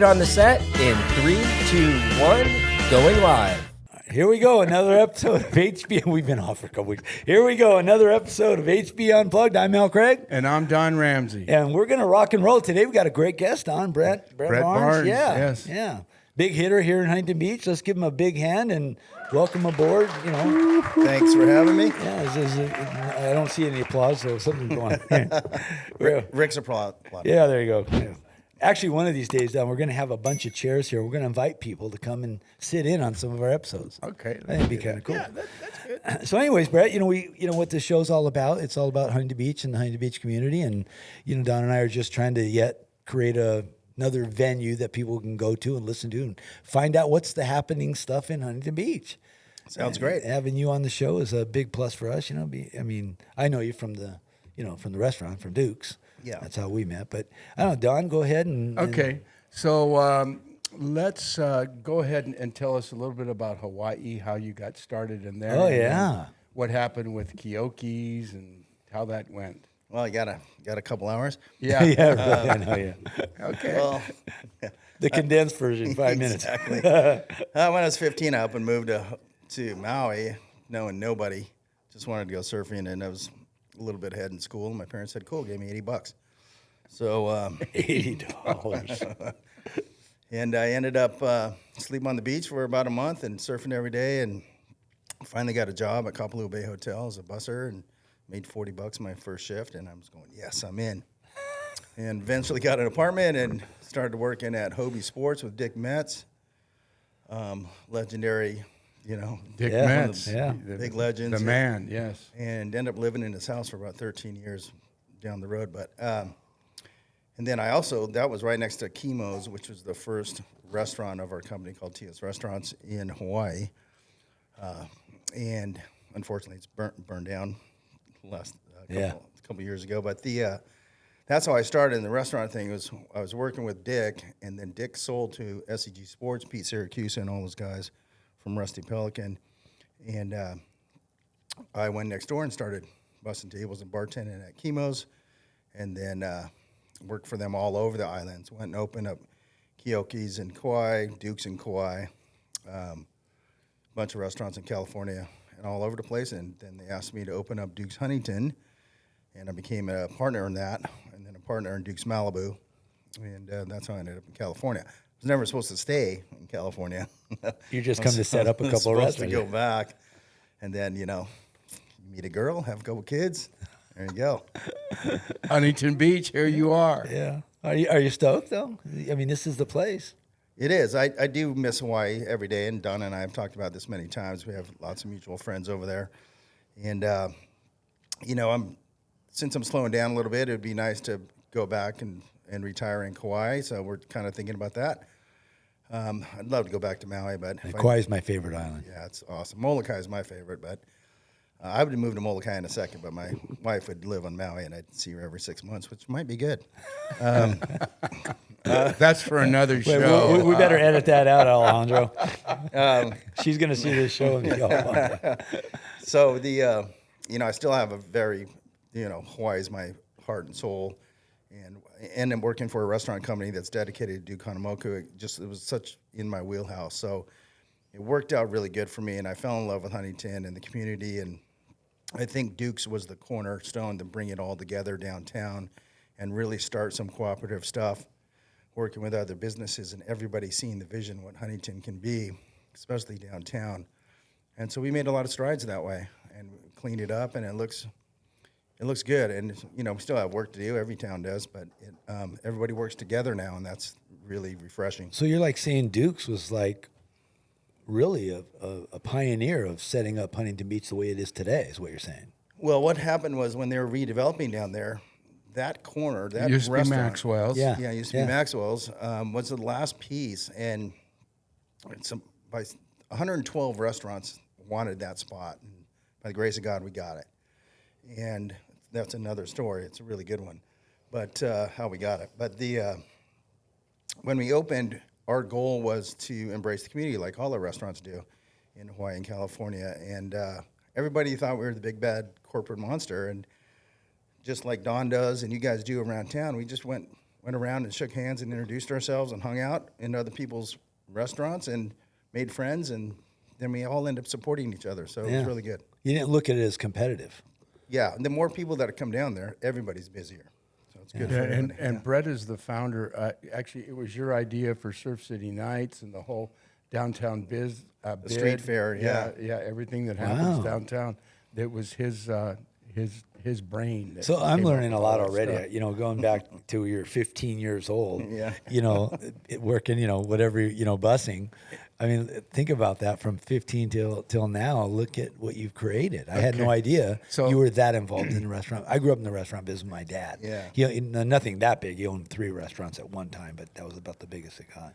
on the set in 3, 2, 1, going live. Here we go, another episode of HB. We've been off for a couple weeks. Here we go, another episode of HB Unplugged. I'm Al Craig. And I'm Don Ramsey. And we're going to rock and roll today. We got a great guest on, Brett Barnes. Yeah, yes. Yeah. Big hitter here in Huntington Beach. Let's give him a big hand and welcome aboard. You know, thanks for having me. Yeah, I don't see any applause, so something's going on. Rick's applaud. Yeah, there you go. Yeah. Actually, one of these days, Don, we're going to have a bunch of chairs here. We're going to invite people to come and sit in on some of our episodes. Okay, I think it'd be kind of cool. Yeah, that's good. So, anyways, Brett, what this show's all about. It's all about Huntington Beach and the Huntington Beach community, and Don and I are just trying to yet create another venue that people can go to and listen to and find out what's the happening stuff in Huntington Beach. Sounds great. Having you on the show is a big plus for us. I know you from the restaurant, from Dukes. Yeah. That's how we met. But I don't know, Don, go ahead and... Okay, so let's go ahead and tell us a little bit about Hawaii, how you got started in there. Oh, yeah. What happened with Keoki's and how that went. Well, you got a couple hours. Yeah. Yeah, really, I know, yeah. Okay. Well, The condensed version, 5 minutes. exactly. When I was 15, I up and moved to Maui, knowing nobody. Just wanted to go surfing, and I was a little bit ahead in school. And my parents said, "Cool, gave me $80." So $80. and I ended up sleeping on the beach for about a month and surfing every day, and finally got a job at Kapalua Bay Hotel as a busser and made $40 my first shift. And I was going, yes, I'm in. And eventually got an apartment and started working at HB Sports with Dick Metz, legendary, Dick Yeah, Metz. yeah. big legends. The man, yes. And ended up living in his house for about 13 years down the road. But and then that was right next to Kimo's, which was the first restaurant of our company called Tia's Restaurants in Hawaii. And unfortunately, it's burned down last couple years ago. But that's how I started in the restaurant thing. I was working with Dick, and then Dick sold to SEG Sports, Pete Syracuse, and all those guys from Rusty Pelican. And I went next door and started busting tables and bartending at Kimo's, and then worked for them all over the islands. Went and opened up Keoki's in Kauai, Duke's in Kauai, bunch of restaurants in California and all over the place. And then they asked me to open up Dukes Huntington, and I became a partner in that, and then a partner in Dukes Malibu, and that's how I ended up in California. I was never supposed to stay in California. You just come to set up a couple of supposed restaurants. to go back, and then you meet a girl, have a couple kids. There you go. Huntington Beach, here you are. Yeah. Are you stoked, though? I mean, this is the place. It is. I do miss Hawaii every day, and Don and I have talked about this many times. We have lots of mutual friends over there, and since I'm slowing down a little bit, it would be nice to go back and retire in Kauai. So we're kind of thinking about that. I'd love to go back to Maui, but Kauai is my favorite island. yeah, it's awesome. Molokai is my favorite, but I would move to Molokai in a second. But my wife would live on Maui, and I'd see her every 6 months, which might be good. That's for another Wait, show. we better edit that out, Alejandro. She's going to see this show and go, So I still have a very, Hawaii is my heart and soul, and I'm working for a restaurant company that's dedicated to Duke. It was such in my wheelhouse. So it worked out really good for me, and I fell in love with Huntington and the community, and I think Duke's was the cornerstone to bring it all together downtown and really start some cooperative stuff, working with other businesses and everybody seeing the vision what Huntington can be, especially downtown. And so we made a lot of strides that way and cleaned it up, and it looks good. And we still have work to do. Every town does, but everybody works together now, and that's really refreshing. So you're like saying Dukes was like really a pioneer of setting up Huntington Beach the way it is today, is what you're saying. Well, what happened was when they were redeveloping down there, that corner, that Used to be restaurant, Maxwell's. Yeah. it used to be Maxwell's, was the last piece, and by 112 restaurants wanted that spot, and by the grace of God, we got it. And that's another story. It's a really good one, but how we got it. But when we opened, our goal was to embrace the community like all our restaurants do in Hawaii and California. And everybody thought we were the big bad corporate monster. And just like Don does and you guys do around town, we just went went around and shook hands and introduced ourselves and hung out in other people's restaurants and made friends, and then we all ended up supporting each other. So it was really good. You didn't look at it as competitive. Yeah, and the more people that come down there, everybody's busier. So it's good for everybody. And Brett is the founder. Actually, it was your idea for Surf City Nights and the whole downtown bid, street fair, yeah, everything that happens downtown. That was his brain. So I'm learning a lot already. You know, going back to you're 15 years old. You know, working. You know, whatever. You know, busing. I mean, think about that from 15 till now. Look at what you've created. I had no idea you were that involved in the restaurant. I grew up in the restaurant business with my dad. He, nothing that big. He owned 3 restaurants at one time, but that was about the biggest it got.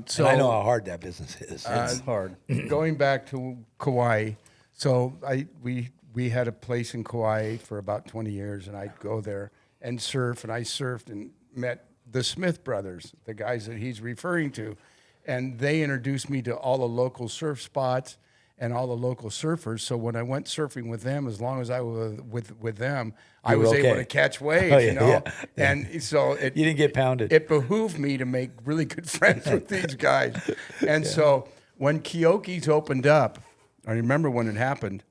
So and I know how hard that business is. It's hard. Going back to Kauai, so we had a place in Kauai for about 20 years, and I'd go there and surf, and I surfed and met the Smith brothers, the guys that he's referring to. And they introduced me to all the local surf spots and all the local surfers. So when I went surfing with them, as long as I was with them, I was able to catch waves, you know. And so you didn't get pounded. It behooved me to make really good friends with these guys. And so when Keoki's opened up, I remember when it happened,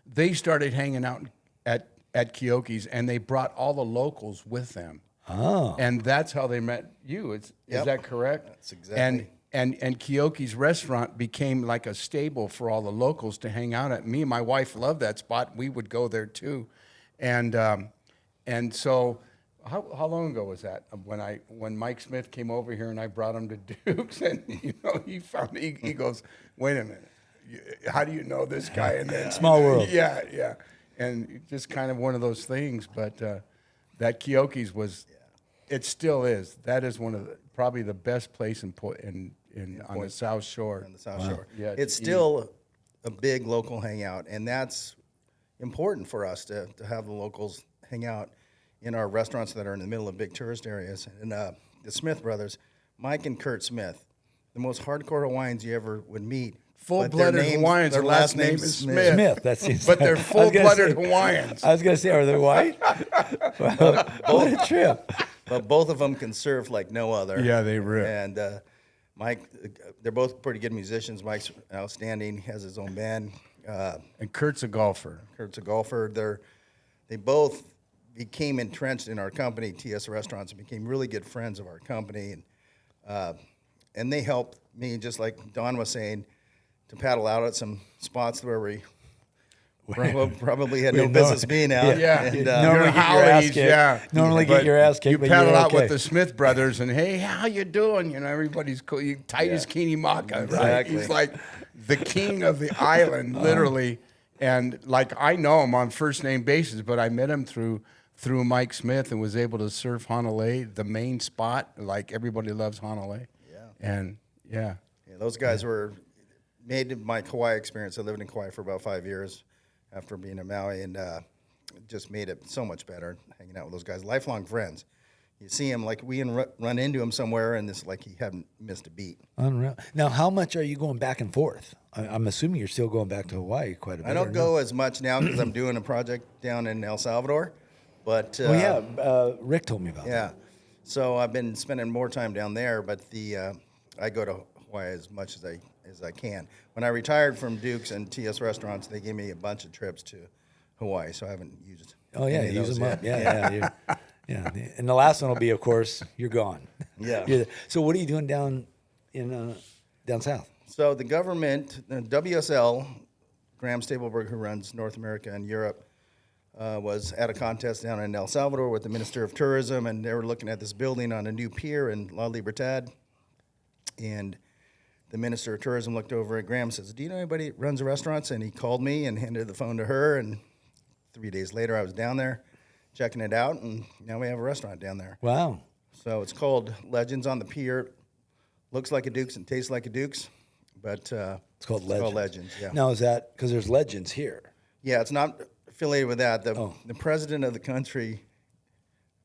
they started hanging out at Keoki's, and they brought all the locals with them. Oh. And that's how they met you. Is that correct? That's exactly. And Keoki's restaurant became like a stable for all the locals to hang out at. Me and my wife loved that spot. We would go there too. And so how long ago was that? When Mike Smith came over here and I brought him to Dukes, and you know, he goes, wait a minute, how do you know this guy? And then small world. Yeah. And just kind of one of those things, but that Keoki's was, it still is. That is one of probably the best place on the South Shore. On the South Shore. Yeah, it's still a big local hangout, and that's important for us to have the locals hang out in our restaurants that are in the middle of big tourist areas. And the Smith brothers, Mike and Kurt Smith, the most hardcore Hawaiians you ever would meet. Full-blooded Hawaiians. Their last name is Smith. But they're full-blooded Hawaiians. I was going to say, are they white? What a trip. But both of them can surf like no other. Yeah, they rip. And Mike, they're both pretty good musicians. Mike's outstanding, has his own band. And Kurt's a golfer. They both became entrenched in our company, TS Restaurants, and became really good friends of our company. And they helped me, just like Don was saying, to paddle out at some spots where we probably had no business being out. Normally get your ass kicked. You paddle out with the Smith brothers, and hey, how you doing? You know, everybody's cool. Tight as Kini Maka, right? He's like the king of the island, literally. And like, I know him on first name basis, but I met him through Mike Smith and was able to surf Honolulu, the main spot. Like, everybody loves Honolulu. And those guys made my Kauai experience. I lived in Kauai for about 5 years after being in Maui, and just made it so much better hanging out with those guys. Lifelong friends. You see him, like, we run into him somewhere, and it's like he hadn't missed a beat. Unreal. Now, how much are you going back and forth? I'm assuming you're still going back to Hawaii quite a bit. I don't go as much now because I'm doing a project down in El Salvador. But Rick told me about that. Yeah, so I've been spending more time down there, but I go to Hawaii as much as I can. When I retired from Dukes and TS Restaurants, they gave me a bunch of trips to Hawaii, so I haven't used. Oh yeah, use them up. Yeah. And the last one will be, of course, you're gone. Yeah. So what are you doing down south? So the government, WSL, Graham Stapleberg, who runs North America and Europe, was at a contest down in El Salvador with the Minister of Tourism, and they were looking at this building on a new pier in La Libertad. And the Minister of Tourism looked over at Graham and says, do you know anybody that runs restaurants? And he called me and handed the phone to her, and 3 days later I was down there checking it out, and now we have a restaurant down there. Wow. So it's called Legends on the Pier. Looks like a Dukes and tastes like a Dukes, but it's called Legends. Yeah. Now, is that because there's Legends here? Yeah, it's not affiliated with that. The president of the country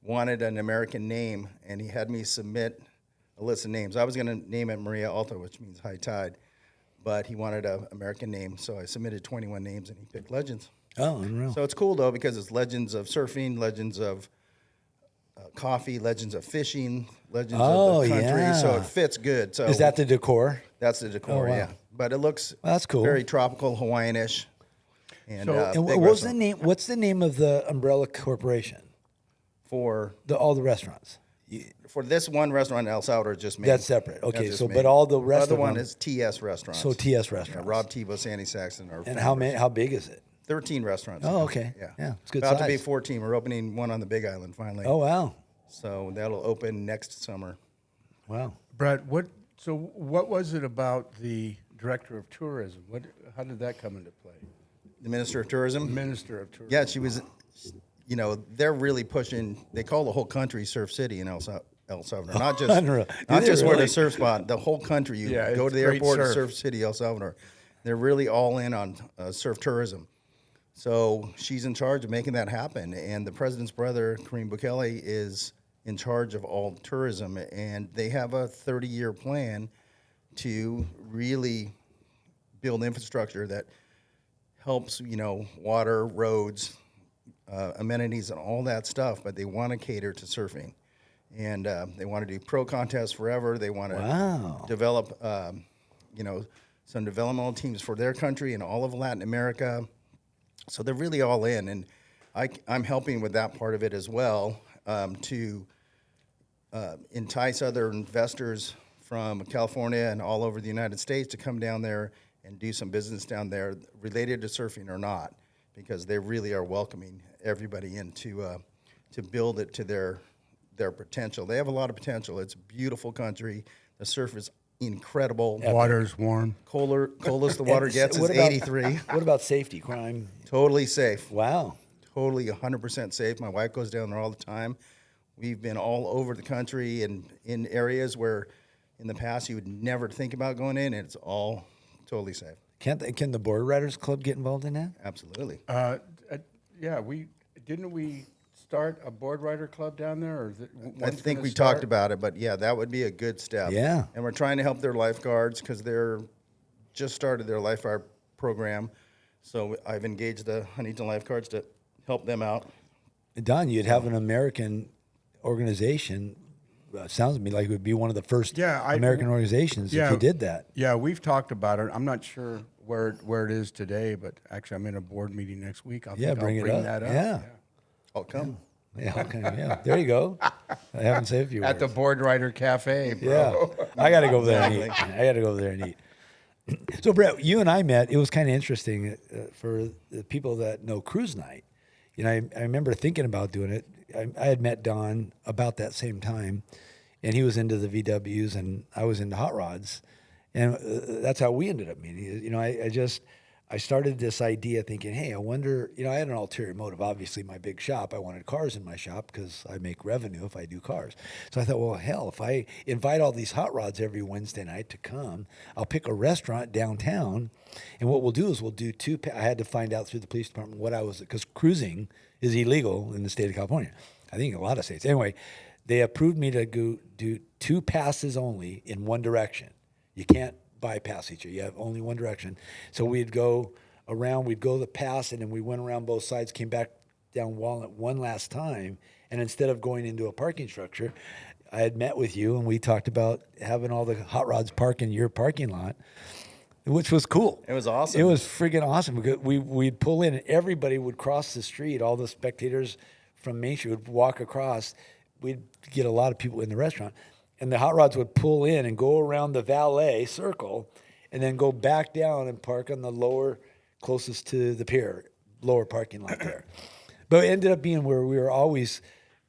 wanted an American name, and he had me submit a list of names. I was going to name it Maria Alta, which means high tide, but he wanted an American name, so I submitted 21 names, and he picked Legends. Oh, unreal. So it's cool, though, because it's legends of surfing, legends of coffee, legends of fishing, legends Oh, of the country. yeah. So it fits good. So Is that the decor? that's the decor? Oh, wow. Yeah, but it looks Well, that's cool. very tropical, Hawaiian-ish. And, So- And big what was the restaurant name? What's the name of the umbrella corporation? for All the restaurants. this one restaurant in El Salvador? Is just me. That's separate. Okay, That's just so me. but all the rest other of one them- is TS Restaurants. So TS Yeah, restaurants. Rob Tebow, Sandy Saxon are And how many? How big is it? 13 restaurants. Oh, okay. Yeah, Yeah, it's good About to be size. 14. We're opening one on the Big Island finally. Oh wow, So that'll open next summer. wow. Brad, what was it about the director of tourism? How did that come into play? The Minister of Tourism. Minister of tourism. Yeah, she was. You know, they're really pushing. They call the whole country Surf City in El Salvador, not just Unreal. Do not they just where really? the surf spot. The whole country. You Yeah, go it's to the great airport, surf. Surf City, El Salvador. They're really all in on surf tourism. So she's in charge of making that happen. And the president's brother, Kareem Bukele, is in charge of all tourism. And they have a 30-year plan to really build infrastructure that helps, water, roads, amenities, and all that stuff. But they want to cater to surfing. And they want to do pro contests forever. They want to Wow. develop, some developmental teams for their country and all of Latin America. So they're really all in, and I'm helping with that part of it as well to entice other investors from California and all over the United States to come down there and do some business down there related to surfing or not, because they really are welcoming everybody in to build it to their potential. They have a lot of potential. It's a beautiful country. The surf is incredible. Water's warm. Coldest the water And gets is what about- 83. What about safety, crime? Totally safe. Wow. Totally 100% safe. My wife goes down there all the time. We've been all over the country and in areas where in the past you would never think about going in, and it's all totally safe. Can the Board Riders Club get involved in that? Absolutely. Yeah, didn't we start a board rider club down there? Or is it, I one's think gonna we start? talked about it, but yeah, that would be a good step. Yeah. And we're trying to help their lifeguards because they're just started their lifeguard program. So I've engaged the Huntington lifeguards to help them out. Don, you'd have an American organization. Sounds to me like it would be one of the first American organizations if you did that. Yeah, we've talked about it. I'm not sure where it is today, but actually I'm in a board meeting next week. I'll Bring bring it up. that up. Yeah. I'll come. Yeah, okay, yeah. There you go. I haven't said a few At the words. Board Rider Cafe, bro. Yeah, I got to go over there and eat. I got to go over there and eat. So, Brett, you and I met. It was kind of interesting for the people that know Cruise Night. I remember thinking about doing it. I had met Don about that same time, and he was into the VWs, and I was into hot rods, and that's how we ended up meeting. I started this idea thinking, hey, I wonder, I had an ulterior motive. Obviously, my big shop, I wanted cars in my shop because I make revenue if I do cars. So I thought, well, hell, if I invite all these hot rods every Wednesday night to come, I'll pick a restaurant downtown, and what we'll do is we'll do I had to find out through the police department because cruising is illegal in the state of California. I think a lot of states. Anyway, they approved me to go do 2 passes only in one direction. You can't bypass each other. You have only one direction. So we'd go around, we'd go the pass, and then we went around both sides, came back down Walnut one last time, and instead of going into a parking structure, I had met with you, and we talked about having all the hot rods park in your parking lot, which was cool. It was awesome. It was freaking awesome. Because we'd pull in, and everybody would cross the street. All the spectators from Main Street would walk across. We'd get a lot of people in the restaurant. And the hot rods would pull in and go around the valet circle and then go back down and park on the lower, closest to the pier, lower parking lot there. But it ended up being where we were always,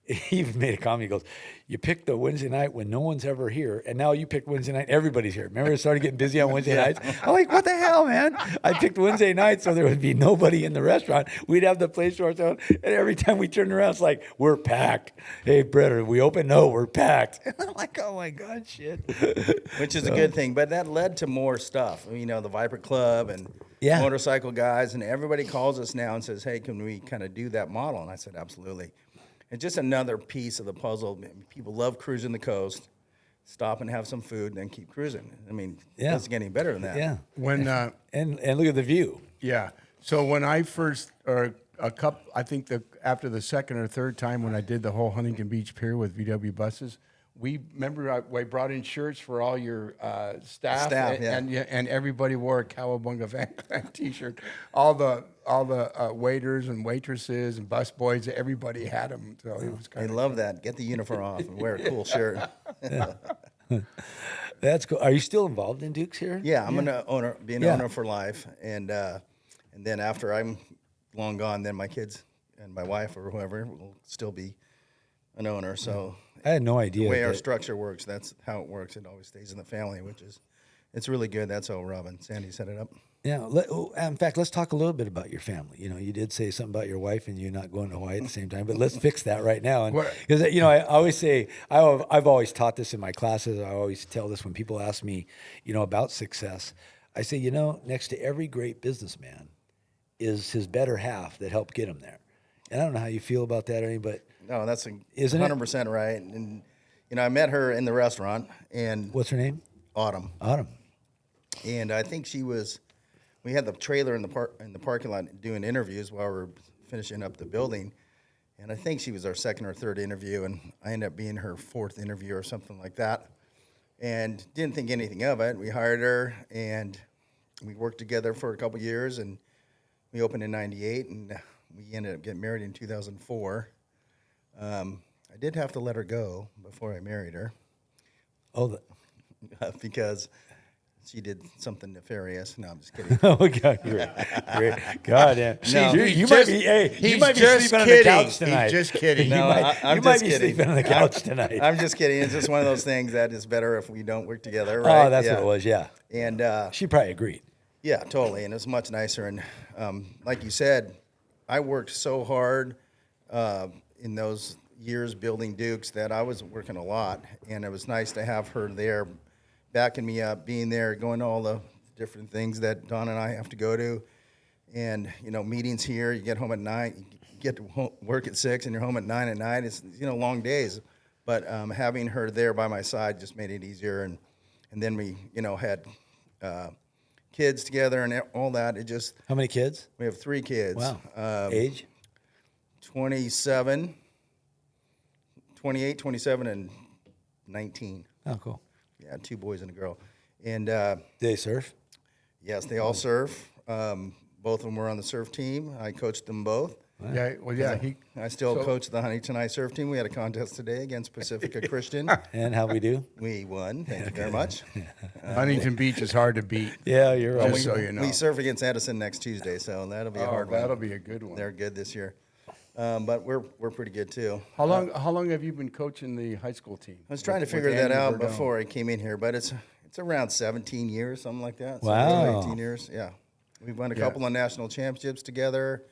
he even made a comment, he goes, you picked the Wednesday night when no one's ever here, and now you picked Wednesday night, everybody's here. Remember it started getting busy on Wednesday nights? I'm like, what the hell, man? I picked Wednesday night so there would be nobody in the restaurant. We'd have the place to ourselves, and every time we turned around, it's like, we're packed. Hey, Brett, are we open? No, we're packed. And I'm like, oh my God, shit. Which is a good thing, but that led to more stuff. The Viper Club and motorcycle guys, and everybody calls us now and says, hey, can we kind of do that model? And I said, absolutely. It's just another piece of the puzzle. People love cruising the coast, stop and have some food, and then keep cruising. It doesn't get any better than that. Yeah. When And look at the view. yeah, so when I first, or a couple. I think after the second or third time when I did the whole Huntington Beach Pier with VW buses, we remember I brought in shirts for all your staff, and everybody wore a Cowabunga Van T-shirt. All the waiters and waitresses and busboys, everybody had them. So it was I love that. Get the uniform off and wear a cool shirt. That's cool. Are you still involved in Dukes here? Yeah, I'm an owner, be an owner for life, and then after I'm long gone, then my kids and my wife or whoever will still be an owner. So I had no idea. The way our structure works, that's how it works. It always stays in the family, it's really good. That's how Sandy set it up. Yeah. In fact, let's talk a little bit about your family. You know, you did say something about your wife and you not going to Hawaii at the same time, but let's fix that right now. Because I always say I've always taught this in my classes. I always tell this when people ask me, about success. I say, next to every great businessman is his better half that helped get him there. And I don't know how you feel about that, Ernie, but no, that's 100% right. And I met her in the restaurant. And what's her name? Autumn. And I think we had the trailer in the parking lot doing interviews while we were finishing up the building. And I think she was our second or third interview, and I ended up being her fourth interview or something like that. And didn't think anything of it. We hired her, and we worked together for a couple years, and we opened in 98, and we ended up getting married in 2004. I did have to let her go before I married her. Because she did something nefarious. No, I'm just kidding. Oh, God, great. God, yeah. No, you might be sleeping on the couch tonight. He's just kidding. No, I'm might just be kidding. sleeping on the couch tonight. I'm just kidding. It's just one of those things that is better if we don't work together, right? Oh, that's what it was, yeah. And she probably agreed. yeah, totally. And it's much nicer. And like you said, I worked so hard in those years building Dukes that I was working a lot. And it was nice to have her there backing me up, being there, going to all the different things that Don and I have to go to. And, meetings here, you get home at 9, you get to work at 6, and you're home at 9 at night. It's, long days. But having her there by my side just made it easier. And then we, had kids together and all that. It just... How many kids? We have 3 kids. Wow. Age? 28, 27, and 19. Oh, cool. Yeah, 2 boys and a girl. And do they surf? yes, they all surf. Both of them were on the surf team. I coached them both. Wow. Yeah, well, yeah. I still coach the Huntington High surf team. We had a contest today against Pacifica Christian. And how we do? We won. Thank you very much. Huntington Beach is hard to beat. Yeah, you're right. Just so you know. We surf against Edison next Tuesday, so that'll be a hard one. That'll be a good one. They're good this year. But we're pretty good too. How long have you been coaching the high school team? I was trying to figure that out before I came in here, but it's around 17 years, something like that. Wow. 18 years, yeah. We've won a couple of national championships together,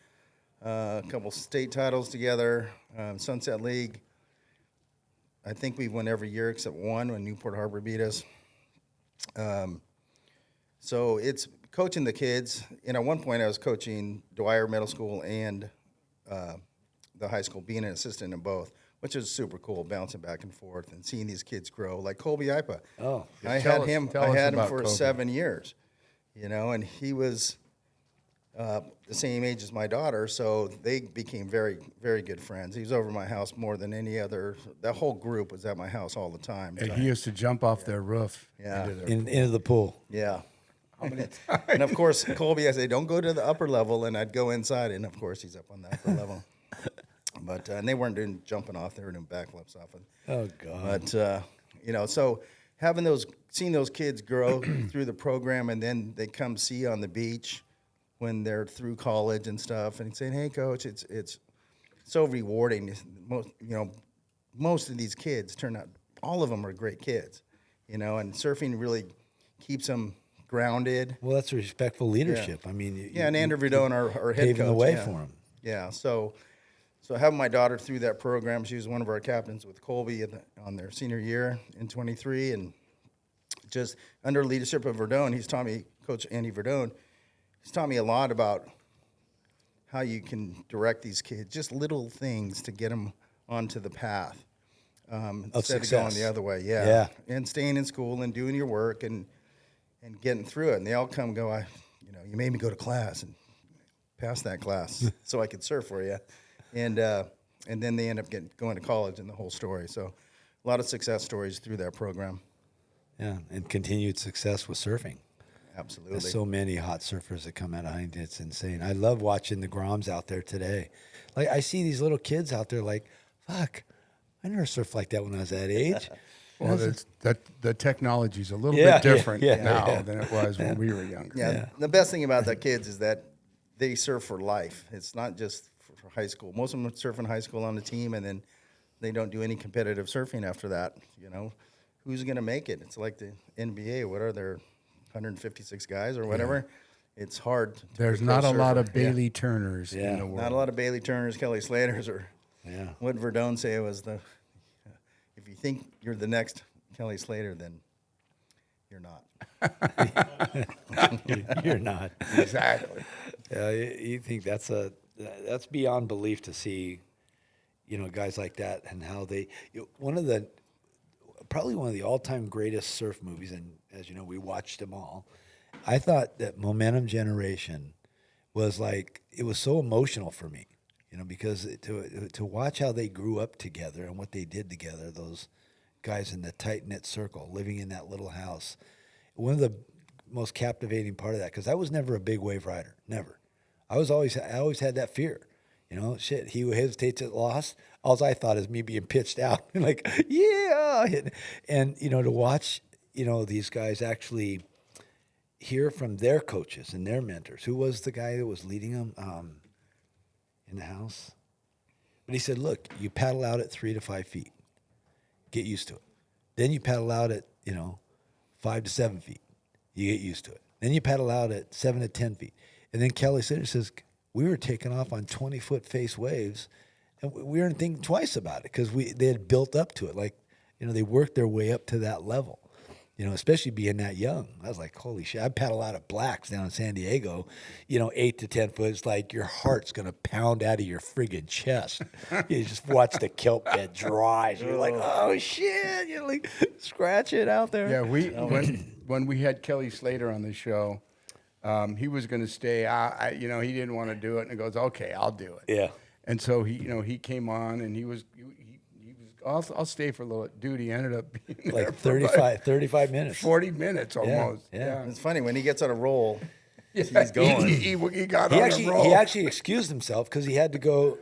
a couple state titles together, Sunset League. I think we've won every year except one when Newport Harbor beat us. So it's coaching the kids. And at one point I was coaching Dwyer Middle School and the high school, being an assistant in both, which is super cool, bouncing back and forth and seeing these kids grow. Like Colby Ipa. Oh, I had him for 7 years, and he was the same age as my daughter, so they became very, very good friends. He was over my house more than any other. The whole group was at my house all the time. And he used to jump off their roof into the pool. Yeah. And of course, Colby, I say, don't go to the upper level, and I'd go inside, and of course, he's up on the upper level. But and they weren't doing jumping off; they were doing backflips off it. Oh God! But so seeing those kids grow through the program, and then they come see you on the beach when they're through college and stuff, and saying, "Hey, coach, it's so rewarding." Most of these kids turn out, all of them are great kids, and surfing really keeps them grounded. Well, that's respectful leadership. Yeah. I mean, and Andrew Verdone, our head coach, paving the way for him. Yeah, so having my daughter through that program, she was one of our captains with Colby on their senior year in 23, and just under leadership of Verdone, he's taught me, Coach Andy Verdone, he's taught me a lot about how you can direct these kids, just little things to get them onto the path instead of going the other way. Yeah, and staying in school and doing your work and getting through it. And they all come and go, you made me go to class, and pass that class so I could surf for you. And then they end up going to college and the whole story. So a lot of success stories through that program. Yeah, and continued success with surfing. Absolutely. There's so many hot surfers that come out of Huntington. It's insane. I love watching the Groms out there today. Like, I see these little kids out there like, fuck, I never surfed like that when I was that age. Well, the technology's a little bit different now than it was when we were younger. Yeah. The best thing about the kids is that they surf for life. It's not just for high school. Most of them surf in high school on the team, and then they don't do any competitive surfing after that. You know, who's going to make it? It's like the NBA. What are there, 156 guys or whatever? It's hard. There's not a lot of Bailey Turners in the world. Not a lot of Bailey Turners, Kelly Slaters, or Yeah. what Verdone say was if you think you're the next Kelly Slater, then you're not. You're not. Exactly. Yeah, you think that's beyond belief to see, guys like that and how they. Probably one of the all-time greatest surf movies, and as you know, we watched them all. I thought that Momentum Generation was it was so emotional for me, because to watch how they grew up together and what they did together, those guys in the tight-knit circle, living in that little house. One of the most captivating part of that, because I was never a big wave rider, never. I always had that fear. He hesitates at loss. All I thought is me being pitched out, yeah. And to watch, these guys actually hear from their coaches and their mentors. Who was the guy that was leading them in the house? But he said, look, you paddle out at 3 to 5 feet. Get used to it. Then you paddle out at, 5 to 7 feet. You get used to it. Then you paddle out at 7 to 10 feet. And then Kelly Slater says, we were taking off on 20-foot face waves, and we weren't thinking twice about it because they had built up to it. They worked their way up to that level, especially being that young. I was like, holy shit. I paddle out at Blacks down in San Diego, 8 to 10 foot. It's like your heart's going to pound out of your friggin' chest. You just watch the kelp bed dry. So you're like, oh, shit. You're scratch it out there. Yeah, when we had Kelly Slater on the show, he was going to stay. He didn't want to do it, and he goes, "Okay, I'll do it." Yeah. And so he came on, and he was. I'll stay for a little. Dude, he ended up being there for 35 minutes, 40 minutes almost. Yeah. It's funny when he gets on a roll. He's going. He got on a roll. He actually excused himself because he had to go.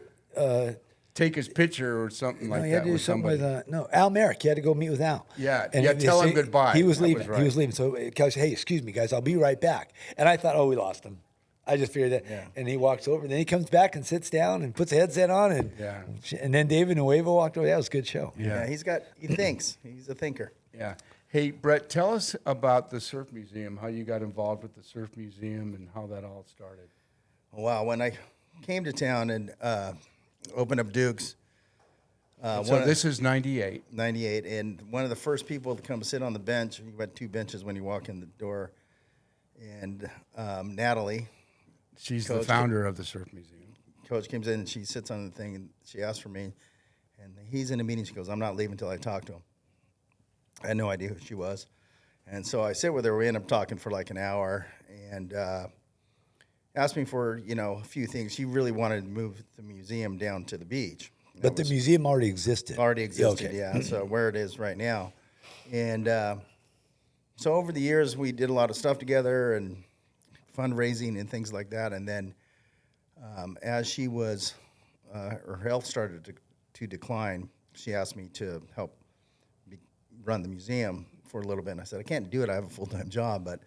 Take his picture or something like he had that to do with something somebody. with Al Merrick. He had to go meet with Al. Yeah, and tell him goodbye. He was That leaving. was right. He was leaving. So Kelly said, "Hey, excuse me, guys, I'll be right back." And I thought, "Oh, we lost him." I just figured that. Yeah. And he walks over, and then he comes back and sits down and puts a headset on, and then David Nuevo walked over. That was a good show. Yeah, he thinks. He's a thinker. Yeah. Hey, Brett, tell us about the Surf Museum, how you got involved with the Surf Museum and how that all started. Wow, when I came to town and opened up Dukes. So this is 98. 98, and one of the first people to come sit on the bench, you had 2 benches when you walk in the door, and Natalie, She's the Coach founder of the Surf Museum. Coach comes in and she sits on the thing and she asks for me, and he's in a meeting. She goes, "I'm not leaving until I talk to him." I had no idea who she was, and so I sit with her. We end up talking for like an hour, and asked me for a few things. She really wanted to move the museum down to the beach. But the museum already existed. Okay. Yeah. So where it is right now, and so over the years we did a lot of stuff together and fundraising and things like that. And then as she was, her health started to decline, she asked me to help run the museum for a little bit. And I said, I can't do it. I have a full-time job, but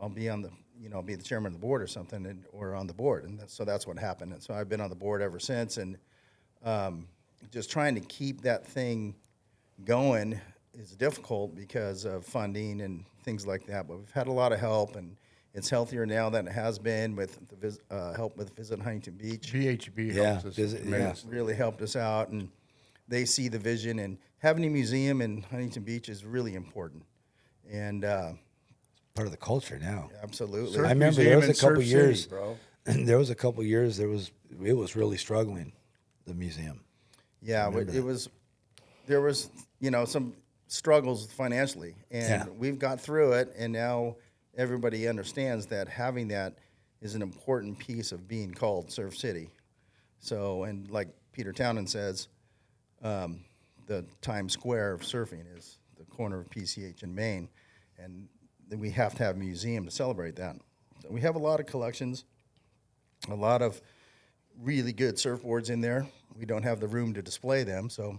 I'll be on the, I'll be the chairman of the board or something, or on the board. And so that's what happened. And so I've been on the board ever since. And just trying to keep that thing going is difficult because of funding and things like that. But we've had a lot of help, and it's healthier now than it has been with the help with Visit Huntington Beach. VHB helps us tremendously. Really helped us out, and they see the vision. And having a museum in Huntington Beach is really important. And Part of the culture now. absolutely. Surf I remember Museum there was in a couple Surf years. City, bro. There was a couple years. It was really struggling. The museum. Yeah, there was some struggles financially, and we've got through it, and now everybody understands that having that is an important piece of being called Surf City. So, and like Peter Townend says, the Times Square of surfing is the corner of PCH in Maine, and then we have to have a museum to celebrate that. So we have a lot of collections, a lot of really good surfboards in there. We don't have the room to display them, so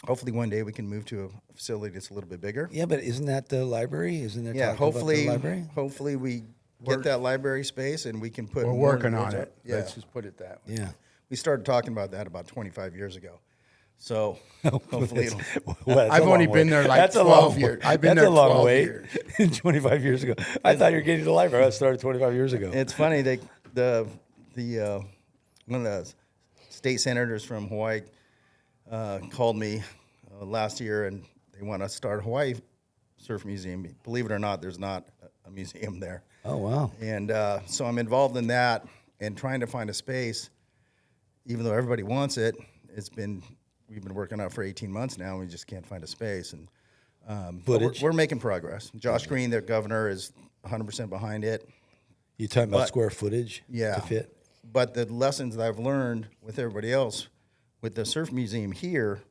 hopefully one day we can move to a facility that's a little bit bigger. Yeah, but isn't that the library? Isn't there Yeah, talk about the library? hopefully we get that library space and we can put We're more working on boards it. up. Yeah. Let's just put it that way. Yeah. We started talking about that about 25 years ago. So hopefully it'll... Well, that's I've a only long been way. there like That's a 12 long years. way. I've been That's there a long 12 way. years. 25 years ago. I thought you were getting to the library. I started 25 years ago. It's funny, the one of the state senators from Hawaii called me last year, and they want to start a Hawaii Surf Museum. Believe it or not, there's not a museum there. Oh, wow. And so I'm involved in that and trying to find a space, even though everybody wants it. We've been working on it for 18 months now, and we just can't find a space. And but we're making progress. Josh Green, the governor, is 100% behind it. You talking about square footage Yeah. to fit? But the lessons that I've learned with everybody else, with the Surf Museum here,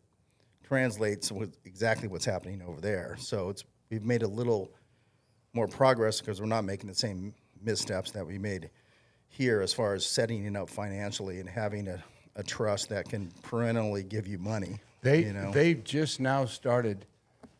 translates with exactly what's happening over there. So we've made a little more progress because we're not making the same missteps that we made here as far as setting it up financially and having a trust that can perennially give you money. They've just now started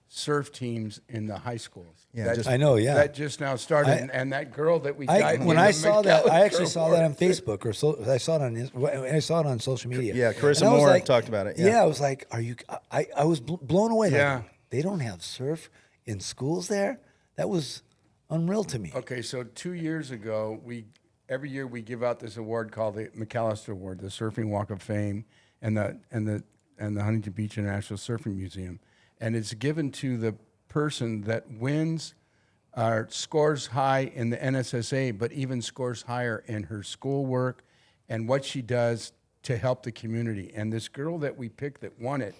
surf teams in the high schools. Yeah, I know, yeah. That just now started, and that girl that we got When I saw that, I actually saw that on Facebook, or I saw it on social media. Yeah, Carissa And I was Moore like, talked about it. Yeah, I was like, "Are you?" I was blown away. Like, Yeah. they don't have surf in schools there. That was unreal to me. Okay, so 2 years ago, every year we give out this award called the McAllister Award, the Surfing Walk of Fame, and the Huntington Beach International Surfing Museum, and it's given to the person that wins or scores high in the NSSA, but even scores higher in her schoolwork and what she does to help the community. And this girl that we picked that won it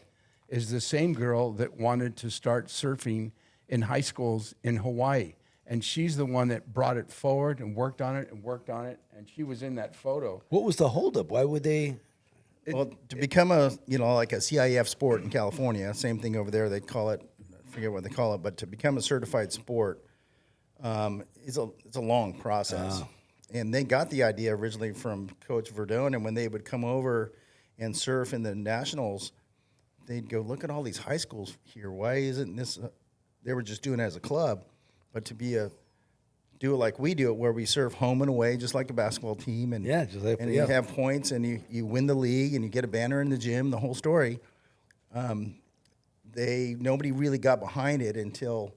is the same girl that wanted to start surfing in high schools in Hawaii. And she's the one that brought it forward and worked on it, and she was in that photo. What was the holdup? Why would they? Well, to become like a CIF sport in California, same thing over there. They call it, I forget what they call it, but to become a certified sport it's a long process. And they got the idea originally from Coach Verdone, and when they would come over and surf in the nationals, they'd go, look at all these high schools here. Why isn't this? They were just doing it as a club, but to do it like we do it, where we serve home and away, just like a basketball team, and you have points, and you win the league, and you get a banner in the gym, the whole story. Nobody really got behind it until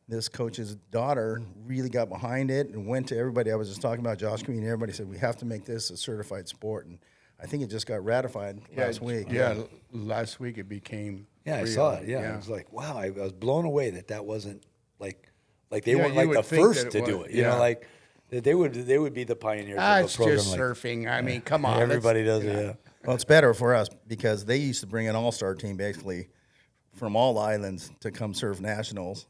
this coach's daughter really got behind it and went to everybody. I was just talking about Josh Green, and everybody said we have to make this a certified sport, and I think it just got ratified last week. Yeah, last week it became. Yeah, I real. saw it. Yeah, I was like, wow, I was blown away that wasn't like they weren't you like the would think first that to it do was, it. You know, like that they would be the pioneers of a It's program just like surfing. I mean, come on. everybody does it. Yeah. Well, it's better for us because they used to bring an all-star team basically from all islands to come serve nationals.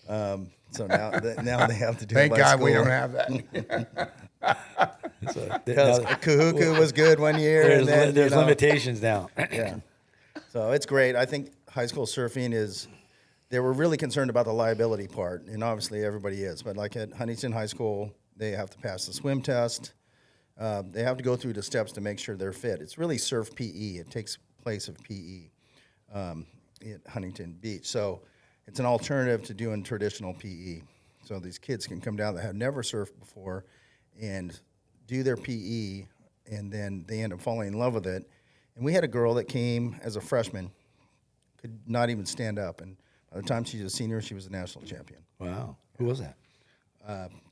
So now they have to do Thank it by God school. we don't have that. Because Kahuku was good one year. There's, and then, there's limitations now. Yeah. So it's great. I think high school surfing they were really concerned about the liability part, and obviously everybody is. But like at Huntington High School, they have to pass the swim test. They have to go through the steps to make sure they're fit. It's really surf PE. It takes place of PE at Huntington Beach. So it's an alternative to doing traditional PE. So these kids can come down that have never surfed before and do their PE, and then they end up falling in love with it. And we had a girl that came as a freshman, could not even stand up. And by the time she was a senior, she was a national champion. Wow, who was that?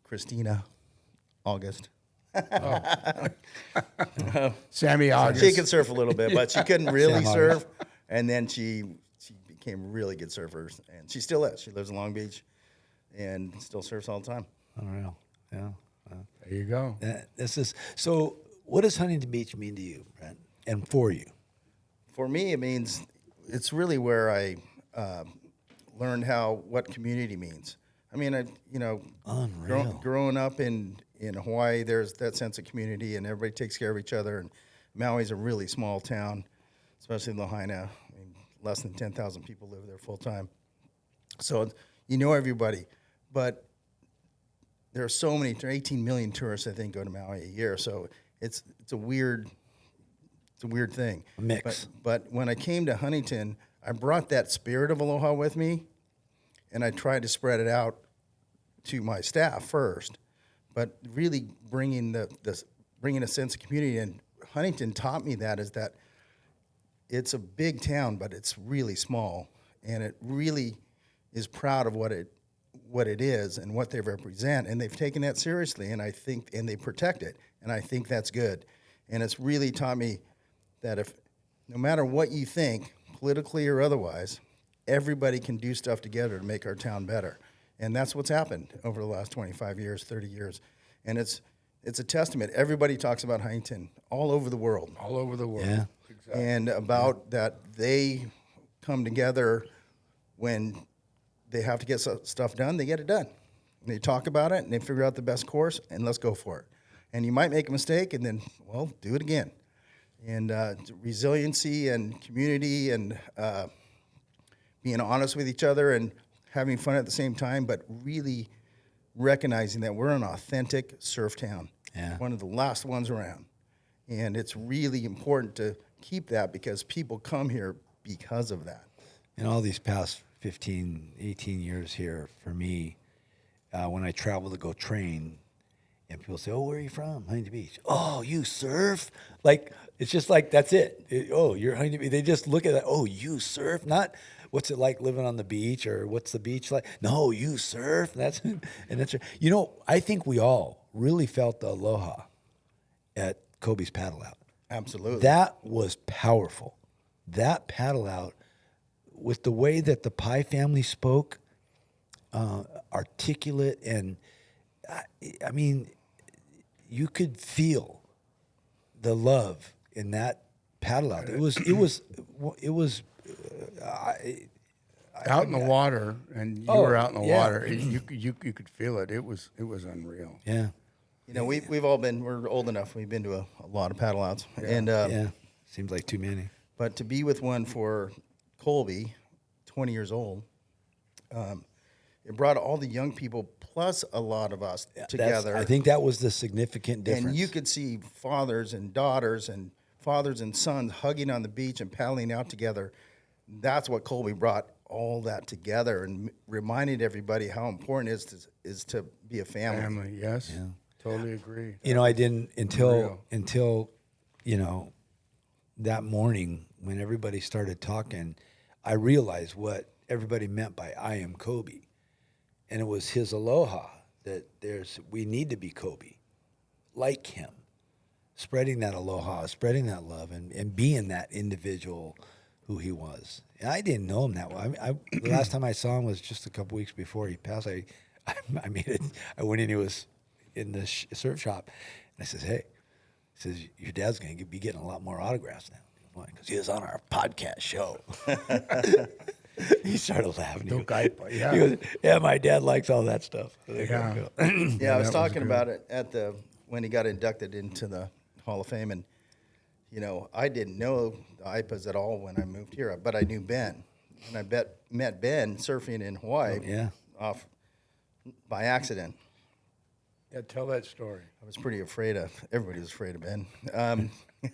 Christina August. Sammy August. She could surf a little bit, but she couldn't really Sam surf. And then she became a really good surfer, and she still is. She lives in Long Beach and still surfs all the time. Unreal. Yeah. There you go. So. What does Huntington Beach mean to you, Brent, and for you? For me, it means it's really where I learned what community means. I mean, Unreal. growing up in Hawaii, there's that sense of community, and everybody takes care of each other. And Maui's a really small town, especially Lahaina. I mean, less than 10,000 people live there full time. So you know everybody, but there are so many. There are 18 million tourists, I think, go to Maui a year. So it's a weird thing. A mix. But when I came to Huntington, I brought that spirit of aloha with me, and I tried to spread it out to my staff first. But really bringing bringing a sense of community, and Huntington taught me that is that it's a big town, but it's really small, and it really is proud of what it is and what they represent, and they've taken that seriously, and they protect it, and I think that's good. And it's really taught me that if no matter what you think, politically or otherwise, everybody can do stuff together to make our town better. And that's what's happened over the last 25 years, 30 years. And it's a testament. Everybody talks about Huntington all over the world. All over the world. Yeah. Exactly. And about that they come together when they have to get stuff done, they get it done. And they talk about it, and they figure out the best course, and let's go for it. And you might make a mistake, and then, well, do it again. And resiliency and community and being honest with each other and having fun at the same time, but really recognizing that we're an authentic surf town. Yeah. One of the last ones around. And it's really important to keep that because people come here because of that. In all these past 15, 18 years here, for me, when I travel to go train, and people say, "Oh, where are you from?" Huntington Beach. "Oh, you surf?" Like, it's just like, that's it. "Oh, you're Huntington Beach." They just look at that. "Oh, you surf?" Not, "What's it like living on the beach?" or "What's the beach like?" No, you surf. That's I think we all really felt the aloha at Kobe's paddle out. Absolutely. That was powerful. That paddle out, with the way that the Pai family spoke, articulate, and I mean, you could feel the love in that paddle out. It was out in the water, and you were out in the water. You could feel it. It was unreal. Yeah. We've all been, we're old enough. We've been to a lot of paddle outs. Yeah. And Yeah. Seems like too many. But to be with one for Colby, 20 years old, it brought all the young people plus a lot of us together. I think that was the significant difference. And you could see fathers and daughters and fathers and sons hugging on the beach and paddling out together. That's what Colby brought all that together and reminded everybody how important it is to be a family. Family, yes. Yeah. Totally agree. I didn't until that morning when everybody started talking, I realized what everybody meant by "I am Kobe." And it was his aloha that we need to be Kobe, like him, spreading that aloha, spreading that love, and being that individual who he was. And I didn't know him that well. The last time I saw him was just a couple weeks before he passed. I went in, he was in the surf shop, and I says, "Hey," he says, "your dad's going to be getting a lot more autographs now." Why? Because he was on our podcast show. He started laughing. He goes, "Yeah, my dad likes all that stuff." Yeah. I was talking about it when he got inducted into the Hall of Fame, and I didn't know the IPAs at all when I moved here, but I knew Ben, and I met Ben surfing in Hawaii, off by accident. Yeah, tell that story. I was pretty afraid of. Everybody was afraid of Ben.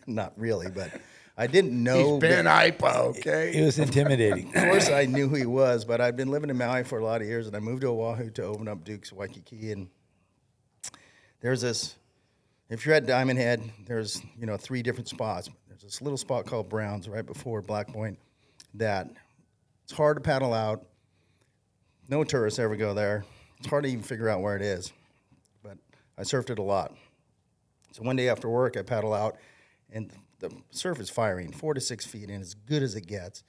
Not really, but I didn't know. He's Ben IPA, okay? It was intimidating. Of course, I knew who he was, but I'd been living in Maui for a lot of years, and I moved to Oahu to open up Dukes Waikiki, and there's this. If you're at Diamond Head, there's 3 different spots. There's this little spot called Brown's right before Black Point that it's hard to paddle out. No tourists ever go there. It's hard to even figure out where it is, but I surfed it a lot. So one day after work, I paddle out, and the surf is firing 4 to 6 feet, and as good as it gets.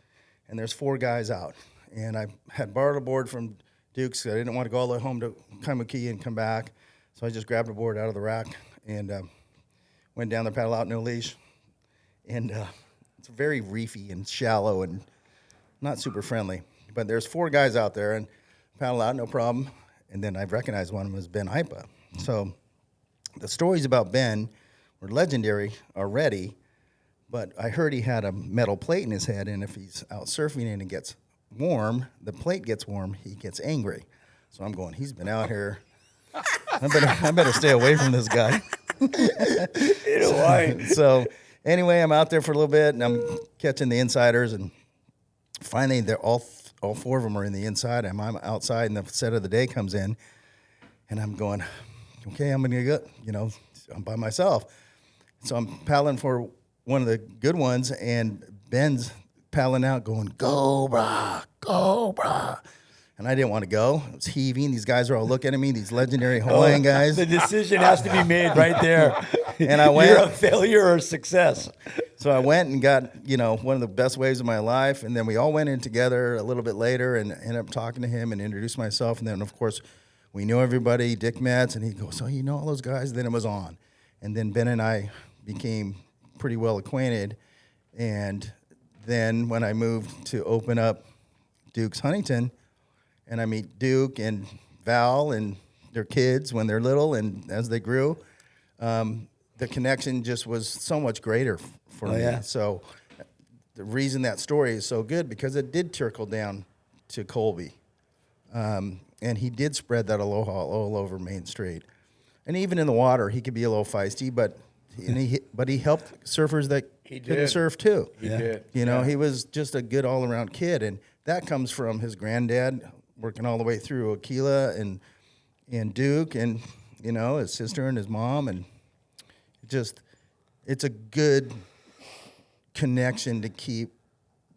And there's 4 guys out, and I had borrowed a board from Dukes. I didn't want to go all the way home to Kaimuki and come back, so I just grabbed a board out of the rack and went down there, paddle out, no leash. And it's very reefy and shallow and not super friendly. But there's 4 guys out there, and paddle out, no problem. and then I recognized one of them as Ben Ipa. So the stories about Ben were legendary already, but I heard he had a metal plate in his head, and if he's out surfing and it gets warm, the plate gets warm, he gets angry. So I'm going, he's been out here. I better stay away from this guy. So anyway, I'm out there for a little bit, and I'm catching the insiders, and finally, they're all 4 of them are in the inside, and I'm outside, and the set of the day comes in, and I'm going, okay, I'm gonna go, I'm by myself. So I'm paddling for one of the good ones, and Ben's paddling out, going, go, brah, go, brah. And I didn't want to go. I was heaving. These guys are all looking at me, these legendary Hawaiian guys. The decision has to be made right there. And I went. You're a failure or a success. So I went and got, one of the best waves of my life. And then we all went in together a little bit later and ended up talking to him and introduced myself. And then, of course, we knew everybody, Dick Metz, and he'd go, so you know all those guys? Then it was on. And then Ben and I became pretty well acquainted. And then when I moved to open up Dukes Huntington, and I meet Duke and Val and their kids when they're little and as they grew, the connection just was so much greater for me. Yeah. So the reason that story is so good, because it did trickle down to Colby. And he did spread that aloha all over Main Street. And even in the water, he could be a little feisty, but he helped surfers that couldn't surf too. He did. He was just a good all-around kid. And that comes from his granddad, working all the way through Aquila and Duke and, his sister and his mom. And it's a good connection to keep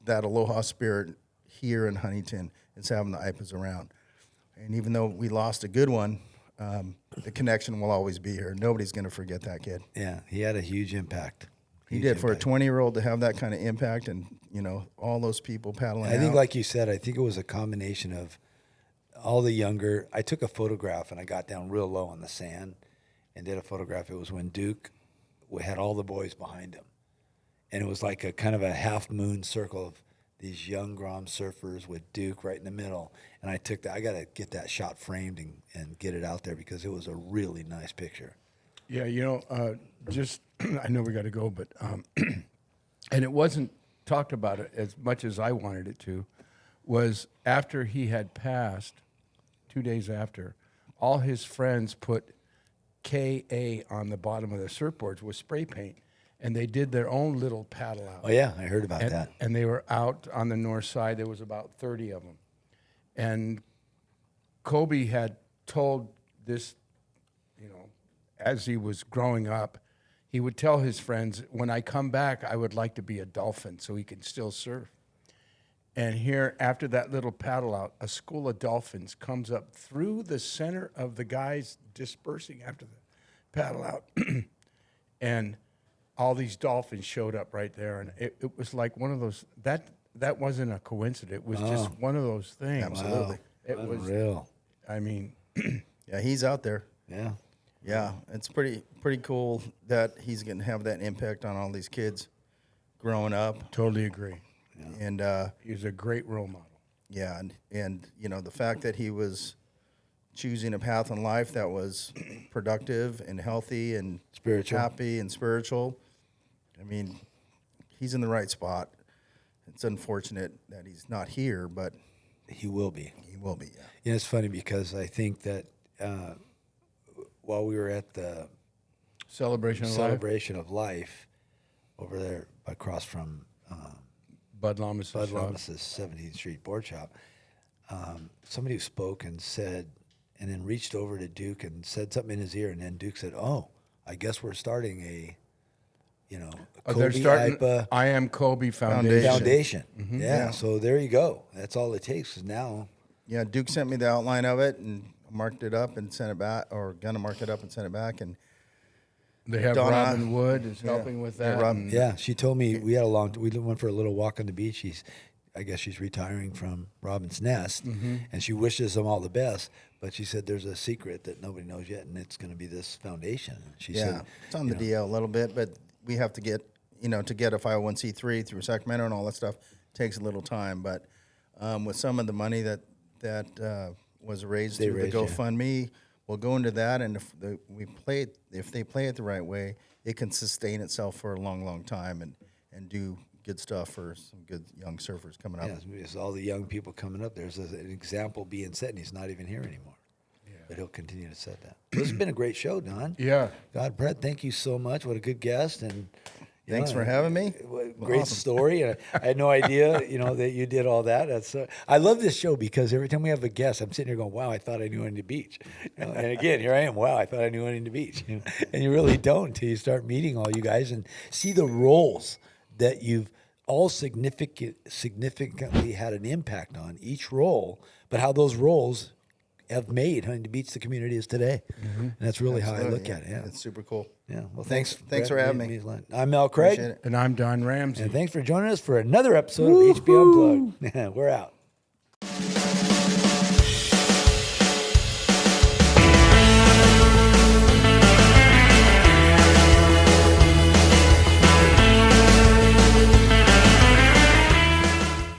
that aloha spirit here in Huntington. It's having the Ipas around. And even though we lost a good one, the connection will always be here. Nobody's going to forget that kid. Yeah, he had a huge impact. He did. For a 20-year-old to have that kind of impact and, all those people paddling I think, out. like you said, I think it was a combination of all the younger. I took a photograph and I got down real low on the sand and did a photograph. It was when Duke had all the boys behind him. And it was like a kind of a half moon circle of these young Grom surfers with Duke right in the middle. And I took that. I got to get that shot framed and get it out there because it was a really nice picture. Yeah, I know we got to go, but and it wasn't talked about it as much as I wanted it to, was after he had passed, 2 days after, all his friends put KA on the bottom of their surfboards with spray paint, and they did their own little paddle out. Oh, yeah, I heard about that. And they were out on the north side. There was about 30 of them. And Kobe had told this, as he was growing up, he would tell his friends, when I come back, I would like to be a dolphin so he can still surf. And here, after that little paddle out, a school of dolphins comes up through the center of the guys dispersing after the paddle out. And all these dolphins showed up right there. And it was like one of those, that wasn't a coincidence. It was just one of those things. Absolutely. It was real. I mean, Yeah, he's out there. Yeah. Yeah, it's pretty cool that he's going to have that impact on all these kids growing up. totally agree. And He's a great role model. yeah, and the fact that he was choosing a path in life that was productive and healthy and Spiritual. happy and spiritual. I mean, he's in the right spot. It's unfortunate that he's not here, but He will be. he will be. Yeah. Yeah, it's funny because I think that while we were at the celebration of life over there across from Bud Lamas' Bud shop. Lamas' 17th Street board shop, somebody who spoke and said, and then reached over to Duke and said something in his ear, and then Duke said, "Oh, I guess we're starting a They're Kobe starting IPA I Am Kobe Foundation. Foundation." Mm-hmm. Yeah, so there you go. That's all it takes. Is now. Yeah, Duke sent me the outline of it and marked it up and sent it back, or gonna mark it up and send it back. And They have Donna- Robin Wood is helping with that. Robin- and- Yeah, she told me we went for a little walk on the beach. I guess she's retiring from Robin's Nest, and she wishes them all the best. But she said there's a secret that nobody knows yet, and it's going to be this foundation. She said it's on the DL a little bit, but we have to get, to get a 501c3 through Sacramento and all that stuff takes a little time. But with some of the money that was raised They through the raised you. GoFundMe. We'll go into that, and if they play it the right way, it can sustain itself for a long, long time and do good stuff for some good young surfers coming up. Yeah, it's all the young people coming up. There's an example being set, and he's not even here anymore. But he'll continue to set that. This has been a great show, Don. Yeah. God, Brett, thank you so much. What a good guest, and Thanks for having me. Great story. And I had no idea, that you did all that. That's I love this show because every time we have a guest, I'm sitting here going, "Wow, I thought I knew Huntington Beach." And again, here I am. Wow, I thought I knew Huntington Beach. And you really don't until you start meeting all you guys and see the roles that you've all significantly had an impact on each role, but how those roles have made Huntington Beach the community is today. And that's really how I look at it. Yeah. It's super cool. Yeah. Well, Thanks Brett, for having me. I'm Mel Craig. Appreciate it. And I'm Don Ramsey. And thanks for joining us for another episode of HB Unplugged. We're out.